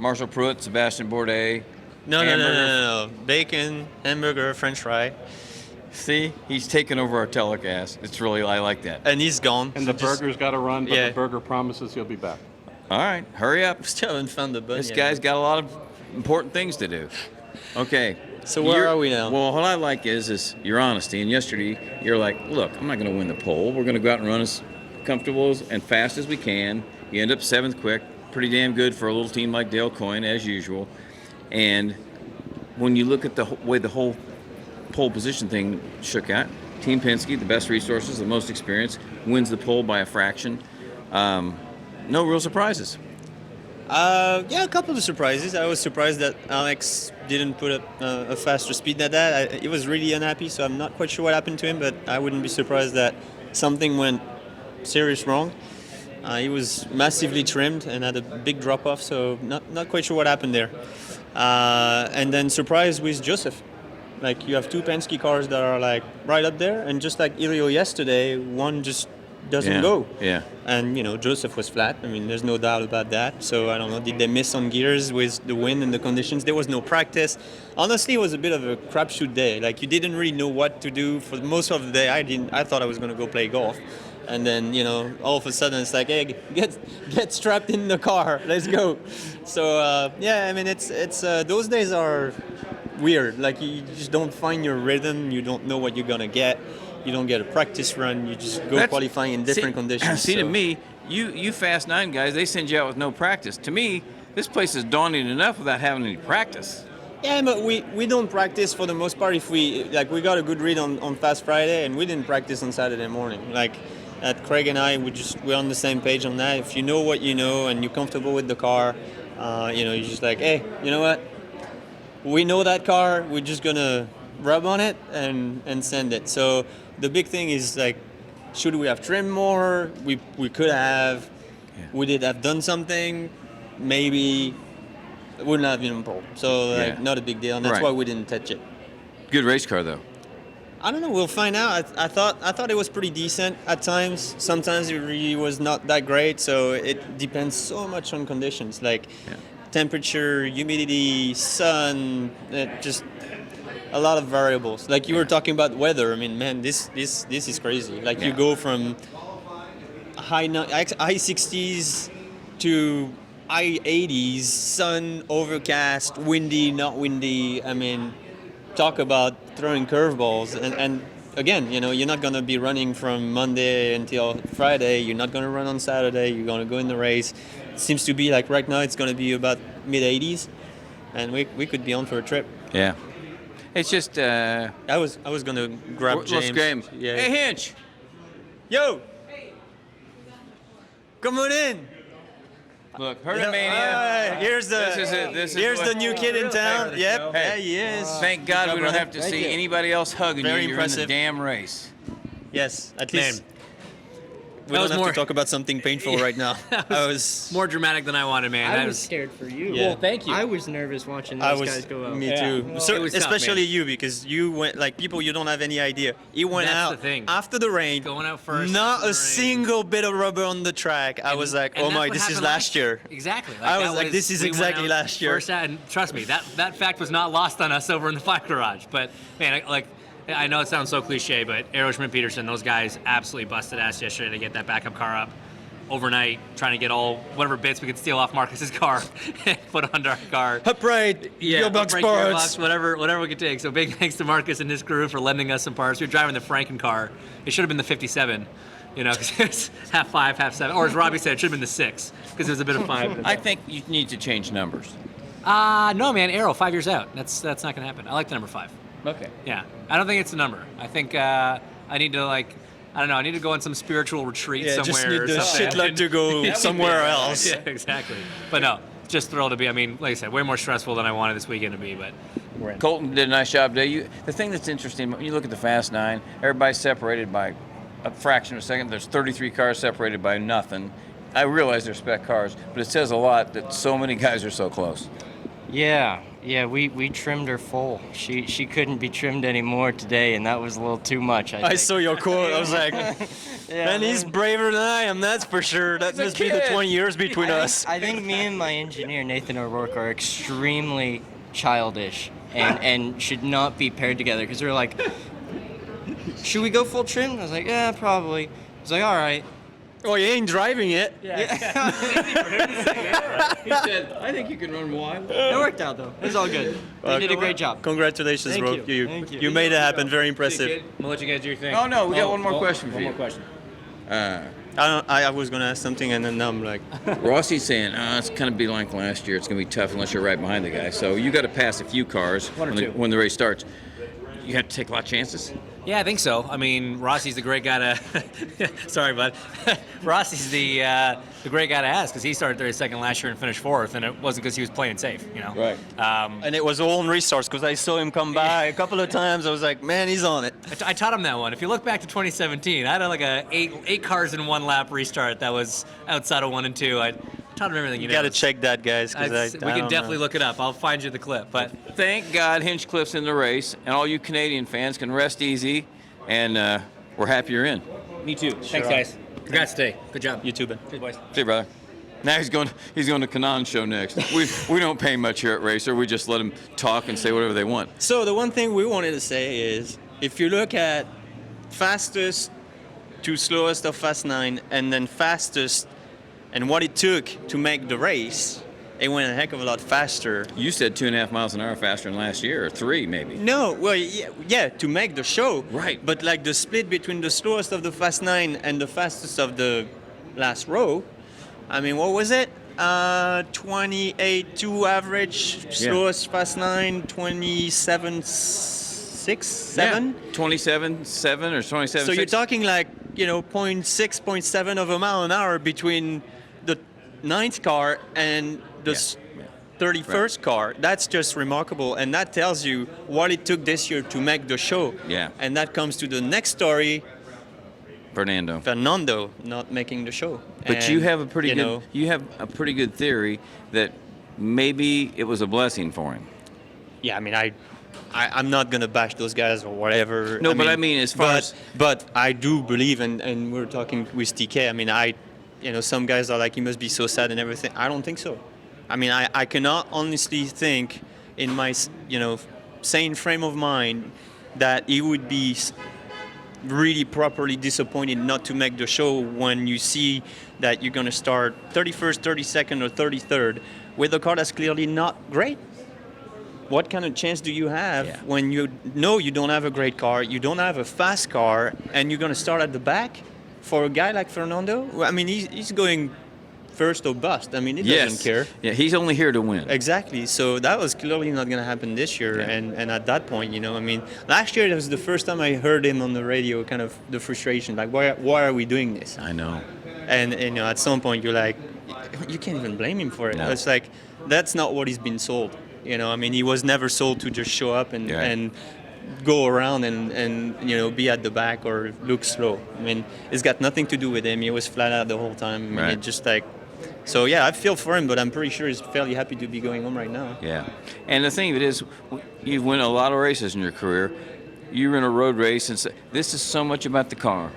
Marshall Pruett, Sebastien Bourdais. No. Bacon, hamburger, French fry. See, he's taken over our telecast. I like that. And he's gone. And the burger's got to run, but the burger promises he'll be back. All right, hurry up. Still haven't found the button. This guy's got a lot of important things to do. Okay. So where are we now? Well, what I like is your honesty. And yesterday, you're like, look, I'm not going to win the pole. We're going to go out and run as comfortable and fast as we can. You end up 7th quick. Pretty damn good for a little team like Dale Coyne, as usual. And when you look at the way the whole pole position thing shook out, Team Penske, the best resources, the most experience, wins the pole by a fraction. No real surprises. A couple of surprises. I was surprised that Alex didn't put up a faster speed than that. He was really unhappy, so I'm not quite sure what happened to him, but I wouldn't be surprised that something went serious wrong. He was massively trimmed and had a big drop-off, so not quite sure what happened there. And then surprise with Joseph. Like, you have 2 Penske cars that are like right up there, and just like Ilio yesterday, one just doesn't go. Yeah. And, Joseph was flat. I mean, there's no doubt about that. So, I don't know, did they miss on gears with the wind and the conditions? There was no practice. Honestly, it was a bit of a crapshoot day. Like, you didn't really know what to do for most of the day. I thought I was going to go play golf. And then, all of a sudden it's like, hey, get strapped in the car. Let's go. So, I mean, it's those days are weird. Like, you just don't find your rhythm. You don't know what you're going to get. You don't get a practice run. You just go qualifying in different conditions. See, to me, you Fast 9 guys, they send you out with no practice. To me, this place is daunting enough without having any practice. Yeah, but we don't practice for the most part. If we got a good read on Fast Friday, and we didn't practice on Saturday morning. Like, Craig and I, we're on the same page on that. If you know what you know and you're comfortable with the car, you're just like, hey, you know what? We know that car. We're just gonna rub on it and send it. So the big thing is, like, should we have trimmed more? We could have. Yeah. Would it have done something? Maybe. It wouldn't have been on pole. So not a big deal, and that's why we didn't touch it. Good race car though. I don't know. We'll find out. I thought it was pretty decent at times. Sometimes it really was not that great. So it depends so much on conditions, like temperature, humidity, sun. Just a lot of variables. Like you were talking about weather. I mean, man, this is crazy. Like you go from high 60s to high 80s, sun, overcast, windy, not windy. I mean, talk about throwing curveballs. And again, you're not going to be running from Monday until Friday. You're not going to run on Saturday. You're going to go in the race. It seems to be like right now it's going to be about mid-80s, and we could be on for a trip. Yeah. It's just I was going to grab James. Yeah. Hey, Hinch. Yo. Come on in. Look, Herdmania. Here's the new kid in town. Yep, there he is. Thank God we don't have to see anybody else hugging Very you. You're impressive. in the damn race. Yes, at least. We That don't was have to talk about something painful right now. I was more dramatic than I wanted, man. I was scared for you. Yeah. Well, thank you. I was nervous watching those guys go out. Me Yeah. too. Well, So, it was tough, especially man. you, because you went, like, people you don't have any idea. He went That's out the thing. after the rain. Going out first. Not after a the rain. single bit of rubber on the track. I was like, And oh that's my, what this is happened last year. Exactly. I was that like, this is we went exactly out last year. First out, and trust me, that fact was not lost on us over in the fire garage. But man, I know it sounds so cliche, but Aero Schmidt-Peterson, those guys absolutely busted ass yesterday to get that backup car up overnight, trying to get whatever bits we could steal off Marcus's car and put onto our car. Upright, Gearbox Sports. whatever we could take. So big thanks to Marcus and his crew for lending us some parts. We were driving the Franken car. It should have been the 57, because it was half 5, half 7. Or as Robbie said, it should have been the 6, because it was a bit of 5. I think you need to change numbers. No, man, Aero, 5 years out. That's not going to happen. I like the number 5. Okay. Yeah. I don't think it's a number. I think I need to, I need to go on some spiritual retreat somewhere. Just need or the something. shit luck to go somewhere else. Yeah, exactly. But no, just thrilled to be. I mean, like I said, way more stressful than I wanted this weekend to be, but we're in. Colton did a nice job today. The thing that's interesting, when you look at the Fast 9, everybody's separated by a fraction of a second. There's 33 cars separated by nothing. I realize they're spec cars, but it says a lot that so many guys are so close. Yeah, Yeah, we trimmed her full. She couldn't be trimmed anymore today, and that was a little too much. I I think. saw your quote. I was like, Yeah, man, he's braver than I am. That's for sure. That must be the 20 years between us. I think me and my engineer Nathan O'Rourke are extremely childish and should not be paired together because they're like, should we go full trim? I was like, yeah, probably. I was like, all right. Oh, you ain't driving it. He said, I think you can run wide. It worked out though. It was all good. They did a great job. Congratulations, Thank bro. you. Thank you. You made it happen. Very impressive. I'm gonna let you guys do your thing. Oh, no, we got one more question for one you. more question. I was gonna ask something, and then I'm like, Rossi's saying, it's going to be like last year. It's going to be tough unless you're right behind the guy. So you got to pass a few cars One or two. when the race starts. You have to take a lot of chances. Yeah, I think so. I mean, Rossi's the great guy to. Sorry, bud. Rossi's the great guy to ask because he started 32nd last year and finished 4th, and it wasn't because he was playing safe, you know. Right. and it was all on restarts because I saw him come by a couple of times. I was like, man, he's on it. I taught him that one. If you look back to 2017, I had like a eight cars in one lap restart that was outside of 1 and 2. I taught him everything. You got to check that, guys. We can definitely look it up. I'll find you the clip. But Thank God Hinchcliffe's in the race, and all you Canadian fans can rest easy, and we're happy you're in. me too. Thanks, guys. Congrats today. Good job. You too, Ben. Cheers, boys. See you, brother. Now he's going to Kanan's show next. We don't pay much here at RACER. We just let them talk and say whatever they want. So the one thing we wanted to say is, if you look at fastest to slowest of Fast 9, and then fastest, and what it took to make the race, it went a heck of a lot faster. You said 2.5 miles an hour faster than last year, or 3 maybe. No, well, yeah, to make the show. Right. But like the split between the slowest of the Fast 9 and the fastest of the last row, I mean, what was it? 28.2 average, slowest Fast 9, 27.6, 7? Yeah. 27.7 or 27.6. So you're talking like, 0.6, 0.7 of a mile an hour between the 9th car and the 31st car. That's just remarkable, and that tells you what it took this year to make the show. Yeah. And that comes to the next story, Fernando not making the show. But and, you have a pretty good theory that maybe it was a blessing for him. Yeah, I mean, I'm not gonna bash those guys or whatever. No, but I mean, as far as but I do believe, and we're talking with TK. I mean, some guys are like, he must be so sad and everything. I don't think so. I mean, I cannot honestly think in my sane frame of mind that he would be really properly disappointed not to make the show when you see that you're going to start 31st, 32nd, or 33rd with a car that's clearly not great. What kind of chance do you have when you know you don't have a great car, you don't have a fast car, and you're going to start at the back? For a guy like Fernando, I mean, he's going first or bust. I mean, he doesn't care. Yeah, he's only here to win. Exactly. So that was clearly not going to happen this year. Yeah. And at that point, I mean, last year, that was the first time I heard him on the radio, kind of the frustration, like, why are we doing this? I know. And at some point, you're like, you can't even blame him for it. No. It's like, that's not what he's been sold. I mean, he was never sold to just show up and go around and be at the back or look slow. I mean, it's got nothing to do with him. He was flat out the whole time. I mean, Right. it just like, so yeah, I feel for him, but I'm pretty sure he's fairly happy to be going home right now. Yeah. And the thing of it is, you've won a lot of races in your career. You're in a road race, and this is so much about the car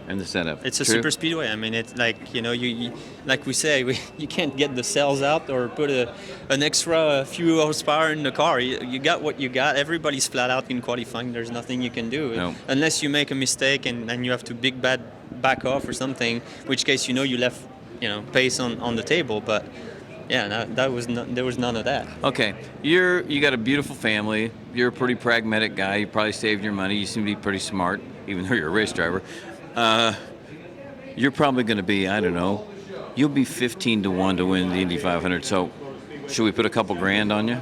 and the setup. It's a True? super speedway. I mean, it's like, you like we say, you can't get the cells out or put an extra few horsepower in the car. You got what you got. Everybody's flat out in qualifying. There's nothing you can do. No. Unless you make a mistake and you have to back off or something, which case you left pace on the table. But yeah, there was none of that. Okay, you got a beautiful family. You're a pretty pragmatic guy. You probably saved your money. You seem to be pretty smart, even though you're a race driver. You're probably going to be, I don't know, you'll be 15-1 to win the Indy 500. So, should we put a couple grand on you?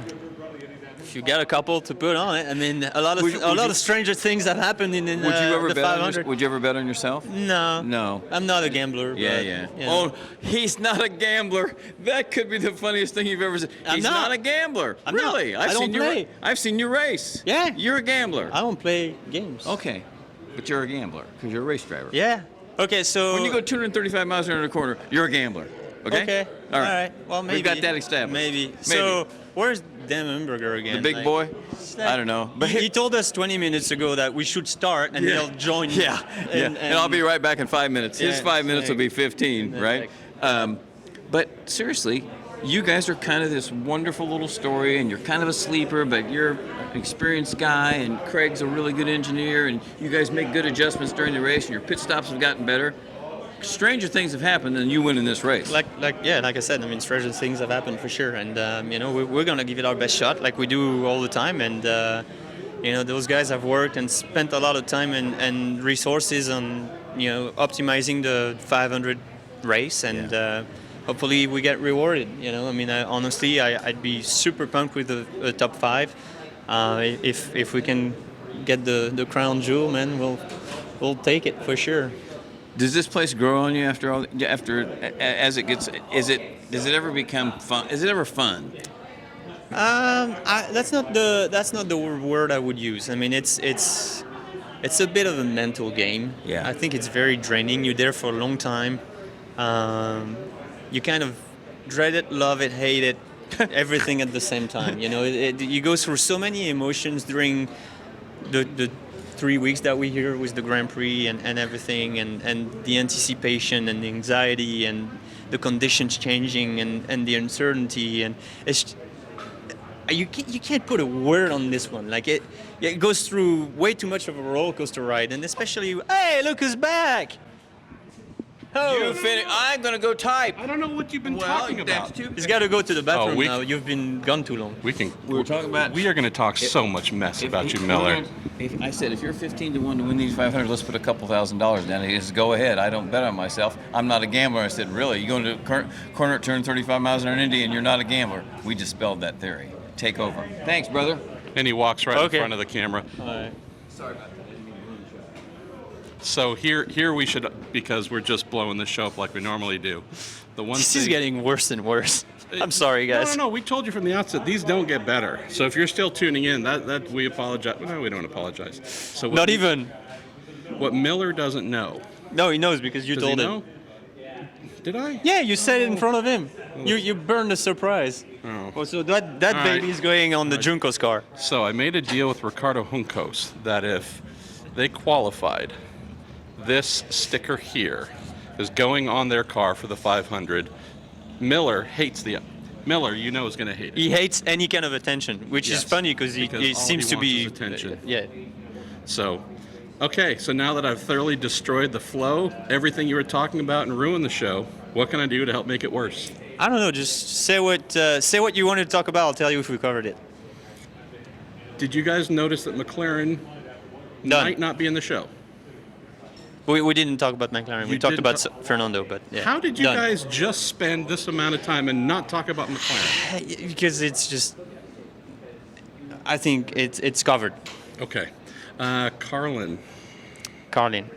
If you got a couple to put on it, I mean, a lot of stranger things have happened in the 500. Would you ever bet on yourself? No, I'm not a gambler. Yeah. But, Oh, he's not a gambler. That could be the funniest thing you've ever said. He's not a gambler. I'm really? not. I don't play. I've seen you race. Yeah. You're a gambler. I don't play games. Okay, but you're a gambler because you're a race driver. Yeah. Okay, so When you go 235 miles an hour in a corner, you're a gambler. Okay. Okay. All right. Well, maybe We've got that established. Maybe. So Where's Dan Hamburger again? The big boy? I don't know. But he told us 20 minutes ago that we should start, and he'll join. Yeah. And I'll be right back in 5 minutes. His 5 minutes will be 15, right? But seriously, you guys are kind of this wonderful little story, and you're kind of a sleeper, but you're an experienced guy, and Craig's a really good engineer, and you guys make good adjustments during the race, and your pit stops have gotten better. Stranger things have happened than you winning this race. Like I said, I mean, stranger things have happened for sure, and we're gonna give it our best shot, like we do all the time, and those guys have worked and spent a lot of time and resources on optimizing the 500 race, and hopefully we get rewarded. I mean, honestly, I'd be super pumped with the top 5 if we can get the crown jewel, man. We'll take it for sure. Does this place grow on you as it gets? Does it ever become fun? Is it ever fun? That's not the word I would use. I mean, it's a bit of a mental game. Yeah. I think it's very draining. You're there for a long time. You kind of dread it, love it, hate it, everything at the same time. You go through so many emotions during the 3 weeks that we here with the Grand Prix and everything, and the anticipation and the anxiety and the conditions changing and the uncertainty, and you can't put a word on this one. Like it goes through way too much of a roller coaster ride, and especially, hey, look who's back. You finish. I'm gonna go type. I don't know what you've been talking about. He's got to go to the bathroom we- now. You've been gone too long. We're talking about. We are going to talk so much mess about you, Miller. I said, if you're 15-1 to win these 500, let's put a couple $1,000s down. He says, go ahead. I don't bet on myself. I'm not a gambler. I said, really? You go into corner at turn 35 miles an hour in Indy, and you're not a gambler? We dispelled that theory. Take over. Thanks, brother. And he walks right Okay. in front of the camera. All right. Sorry about that. So here we should, because we're just blowing the show up like we normally do. The one This thing, is getting worse and worse. I'm sorry, guys. No. We told you from the outset these don't get better. So if you're still tuning in, that we apologize. No, we don't apologize. So Not even. What Miller doesn't know. No, he knows because you Does told he him. know? Did I? Yeah, you said it in front of him. You burned the surprise. Oh. Oh, so that All right. baby's going on the Juncos car. So I made a deal with Ricardo Juncos that if they qualified, this sticker here is going on their car for the 500. Miller hates Miller, is going to hate it. He hates any kind of attention, which is Yes, funny because he all seems to wants be is attention. Yeah. So, okay, so now that I've thoroughly destroyed the flow, everything you were talking about, and ruined the show, what can I do to help make it worse? I don't know. Just say what you wanted to talk about. I'll tell you if we covered it. Did you guys notice that McLaren might not be in the show? We didn't talk about McLaren. We You talked did about talk- Fernando, but yeah. How did you Done. guys just spend this amount of time and not talk about McLaren? Because it's just, I think it's covered. Okay. Carlin.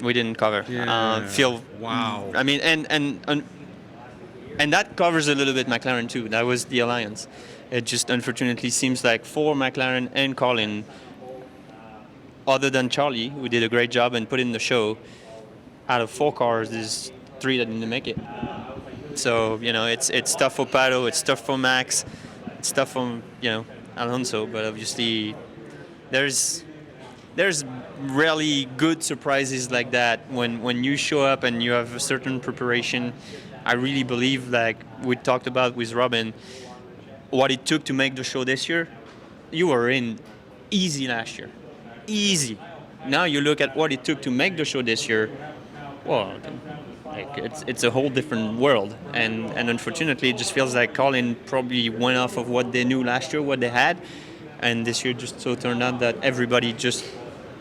We didn't cover. Yeah. Wow. I mean, and that covers a little bit McLaren too. That was the alliance. It just unfortunately seems like for McLaren and Colin, other than Charlie, who did a great job and put in the show, out of 4 cars, there's 3 that didn't make it. So it's tough for Pato, it's tough for Max, it's tough for Alonso. But obviously, there's rarely good surprises like that when you show up and you have a certain preparation. I really believe, like we talked about with Robin, what it took to make the show this year. You were in easy last year, easy. Now you look at what it took to make the show this year. Well, like it's a whole different world, and unfortunately, it just feels like Colin probably went off of what they knew last year, what they had, and this year just so turned out that everybody just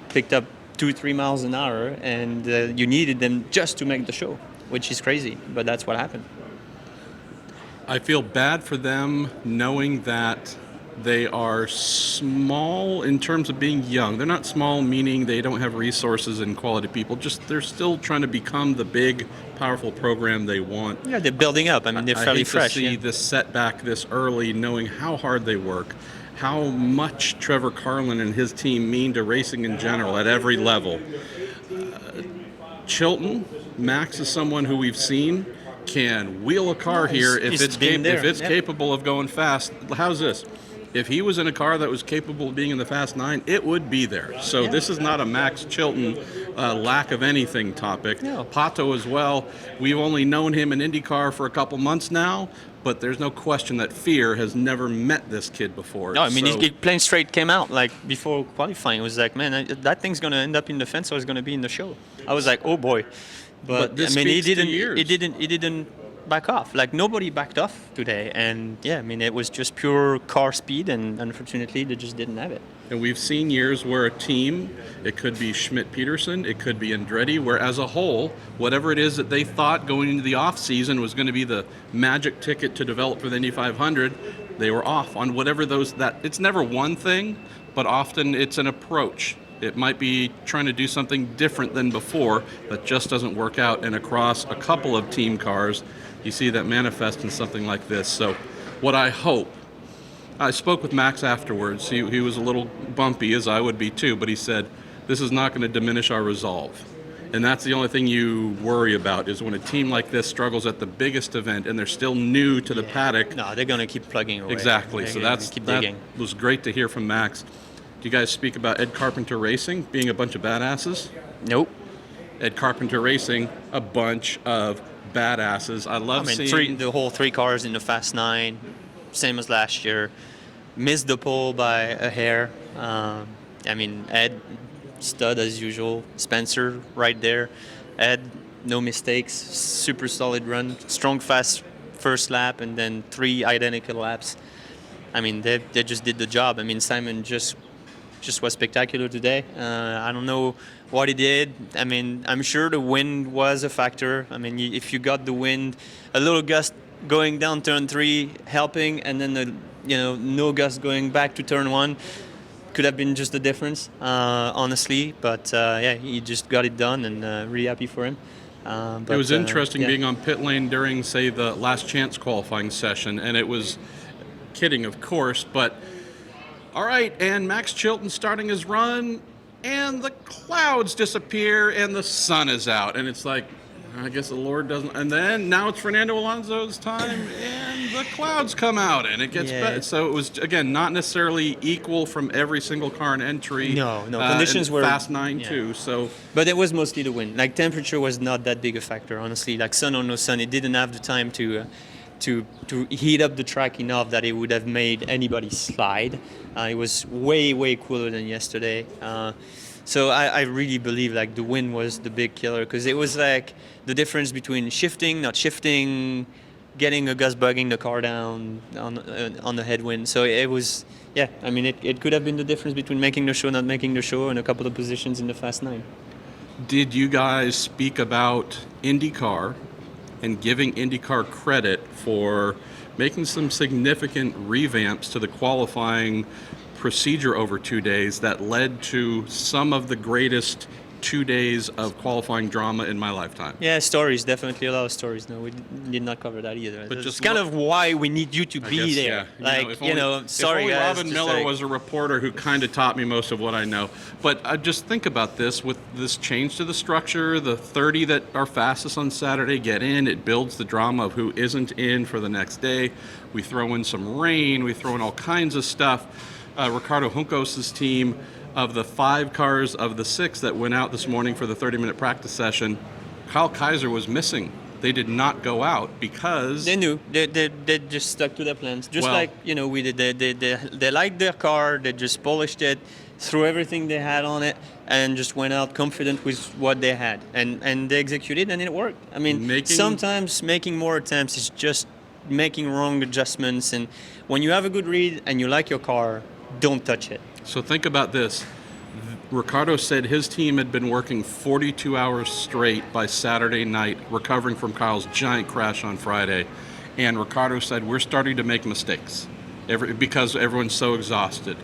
picked up 2-3 miles an hour, and you needed them just to make the show, which is crazy, but that's what happened. I feel bad for them knowing that they are small in terms of being young. They're not small meaning they don't have resources and quality people. Just they're still trying to become the big, powerful program they want. Yeah, they're building up. I mean, they're fairly fresh. I hate to see this setback this early, knowing how hard they work, how much Trevor Carlin and his team mean to racing in general at every level. Chilton, Max is someone who we've seen. can wheel a car here if he's it's been there. Yep. capable of going fast. How's this? If he was in a car that was capable of being in the Fast 9, it would be there. So this is not a Max Chilton lack of anything topic. No. Pato as well. We've only known him in IndyCar for a couple months now, but there's no question that Fear has never met this kid before. No, I mean, So- he plain straight came out like before qualifying. It was like, man, that thing's gonna end up in the fence, or it's gonna be in the show. I was like, oh boy, but this I mean, speaks to years. he didn't back off. Like nobody backed off today, and yeah, I mean, it was just pure car speed, and unfortunately, they just didn't have it. And we've seen years where a team, it could be Schmidt-Peterson, it could be Andretti, where as a whole, whatever it is that they thought going into the off season was going to be the magic ticket to develop for the Indy 500, they were off on whatever it's never one thing, but often it's an approach. It might be trying to do something different than before that just doesn't work out. And across a couple of team cars, you see that manifest in something like this. So what I hope, I spoke with Max afterwards. He was a little bumpy, as I would be too, but he said, this is not going to diminish our resolve. And that's the only thing you worry about, is when a team like this struggles at the biggest event and they're still new to the paddock. No, they're gonna keep plugging away. Exactly. They're So gonna that keep digging. was great to hear from Max. Do you guys speak about Ed Carpenter Racing being a bunch of badasses? Nope. Ed Carpenter Racing, a bunch of badasses. I love seeing the whole three cars in the Fast 9, same as last year. Missed the pole by a hair. I mean, Ed, stud as usual. Spencer, right there. Ed, no mistakes. Super solid run. Strong, fast first lap, and then 3 identical laps. I mean, they just did the job. I mean, Simon just was spectacular today. I don't know what he did. I mean, I'm sure the wind was a factor. I mean, if you got the wind, a little gust going down turn 3 helping, and then no gust going back to turn 1 could have been just the difference, honestly. But yeah, he just got it done, and really happy for him. It was interesting being on pit lane during, say, the last chance qualifying session, and it was kidding, of course, but all right, and Max Chilton starting his run, and the clouds disappear, and the sun is out, and it's like, I guess the Lord doesn't. And then now it's Fernando Alonso's time, and the clouds come out, and it gets better. So it was, again, not necessarily equal from every single car in entry. No, conditions were Fast 9 too. So, but it was mostly the wind. Like temperature was not that big a factor, honestly. Like sun or no sun, it didn't have the time to heat up the track enough that it would have made anybody slide. It was way cooler than yesterday. So I really believe like the wind was the big killer, because it was like the difference between shifting, not shifting, getting a gust bugging the car down on the headwind. So it was, yeah, I mean, it could have been the difference between making the show, not making the show, and a couple of positions in the Fast 9. did you guys speak about IndyCar and giving IndyCar credit for making some significant revamps to the qualifying procedure over 2 days that led to some of the greatest 2 days of qualifying drama in my lifetime? Yeah, stories, definitely a lot of stories. No, we did not cover that either. But It's just kind of why we need you to I be guess, there. yeah. Like, If sorry only guys. Robin just Miller like- was a reporter who kind of taught me most of what I know. But just think about this, with this change to the structure, the 30 that are fastest on Saturday get in, it builds the drama of who isn't in for the next day. We throw in some rain, we throw in all kinds of stuff. Ricardo Juncos' team, of the 5 cars of the 6 that went out this morning for the 30-minute practice session, Kyle Kaiser was missing. They did not go out because They knew. They just stuck to their plans. Just Well- like, we did. They liked their car. They just polished it, threw everything they had on it, and just went out confident with what they had. And they executed, and it worked. I mean, sometimes making more attempts is just making wrong adjustments. And when you have a good read and you like your car, don't touch it. So think about this. Ricardo said his team had been working 42 hours straight by Saturday night, recovering from Kyle's giant crash on Friday. And Ricardo said, we're starting to make mistakes because everyone's so exhausted.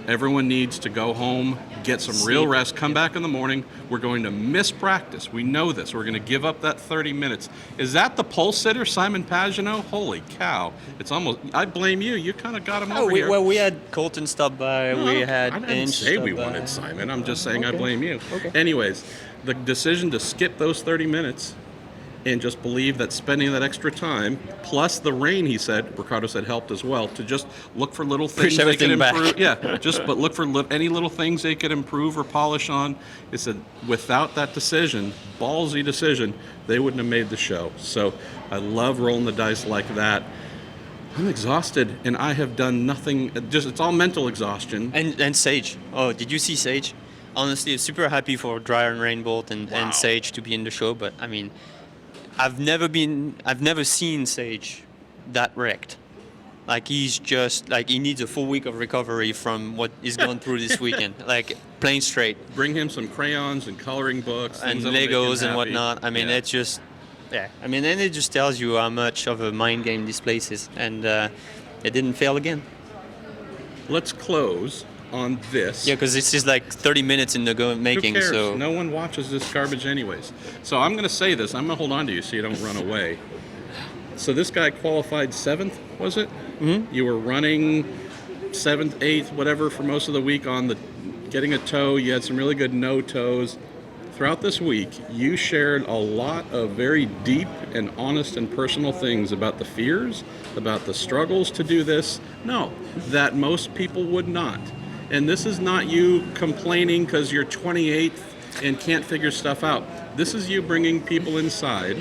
Everyone needs to go home, get some real rest, come back in the morning. We're going to miss practice. We know this. We're going to give up that 30 minutes. Is that the pole sitter, Simon Pagenaud? Holy cow. It's almost, I blame you. You kind of got him over here. Well, we had Colton stop by. No, we had I didn't Inch say stop we by. wanted Simon. I'm just saying I Okay. blame you. Okay. Anyways, the decision to skip those 30 minutes and just believe that spending that extra time, plus the rain, Ricardo said, helped as well, to just look for little things they could everything back. improve. Yeah, but look for any little things they could improve or polish on. He said, without that decision, ballsy decision, they wouldn't have made the show. So I love rolling the dice like that. I'm exhausted, and I have done nothing. It's all mental exhaustion. And Sage. Oh, did you see Sage? Honestly, I'm super happy for Dryer and Rainbolt and Sage to be in the show. But I mean, I've never seen Sage that wrecked. Like he needs a full week of recovery from what he's gone through this weekend. Like plain straight. Bring him some crayons and coloring books And things that'll make him Legos and happy. whatnot. I mean, Yeah. it's just. Yeah, I mean, and it just tells you how much of a mind game this place is, and it didn't fail again. Let's close on this. Yeah, because this is like 30 minutes in the making, Who cares? so No one watches this garbage anyways. So I'm going to say this. I'm going to hold on to you so you don't run away. So this guy qualified 7th, was it? Mm-hmm. You were running 7th, 8th, whatever for most of the week on the getting a toe. You had some really good no toes. Throughout this week, you shared a lot of very deep and honest and personal things about the fears, about the struggles to do this. No, that most people would not. And this is not you complaining because you're 28th and can't figure stuff out. This is you bringing people inside.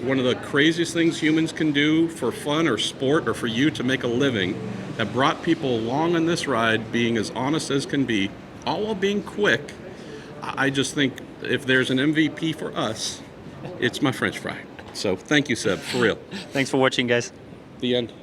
One of the craziest things humans can do for fun or sport or for you to make a living, that brought people along on this ride being as honest as can be, all while being quick. I just think if there's an MVP for us, it's my French fry. So thank you, Seb, for real. thanks for watching, guys. The end.